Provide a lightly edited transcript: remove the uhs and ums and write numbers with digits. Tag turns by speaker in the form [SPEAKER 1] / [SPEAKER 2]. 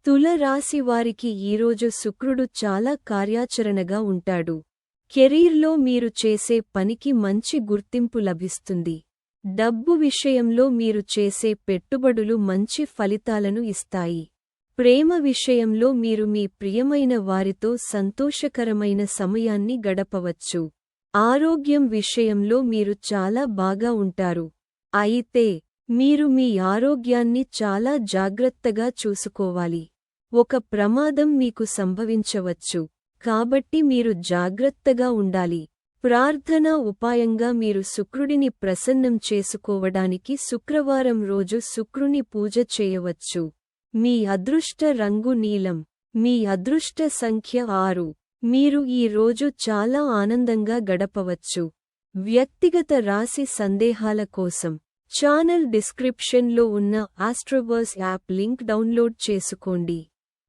[SPEAKER 1] తుల రాశి వారికి ఈరోజు శుక్రుడు చాలా కార్యాచరణగా ఉంటాడు. కెరీర్లో మీరు చేసే పనికి మంచి గుర్తింపు లభిస్తుంది. డబ్బు విషయంలో మీరు చేసే పెట్టుబడులు మంచి ఫలితాలను ఇస్తాయి. ప్రేమ విషయంలో మీరు మీ ప్రియమైన వారితో సంతోషకరమైన సమయాన్ని గడపవచ్చు. ఆరోగ్యం విషయంలో మీరు చాలా బాగా ఉంటారు. అయితే మీరు మీ ఆరోగ్యాన్ని చాలా జాగ్రత్తగా చూసుకోవాలి. ఒక ప్రమాదం మీకు సంభవించవచ్చు, కాబట్టి మీరు జాగ్రత్తగా ఉండాలి. ప్రార్థనా ఉపాయంగా మీరు శుక్రుడిని ప్రసన్నం చేసుకోవడానికి శుక్రవారం రోజు శుక్రుని పూజ చేయవచ్చు. మీ అదృష్ట రంగు నీలం. మీ అదృష్ట సంఖ్య 6. మీరు ఈ రోజు చాలా ఆనందంగా గడపవచ్చు. వ్యక్తిగత రాశి సందేహాల కోసం ఛానల్ డిస్క్రిప్షన్లో ఉన్న ఆస్ట్రోవర్స్ యాప్ లింక్ డౌన్లోడ్ చేసుకోండి.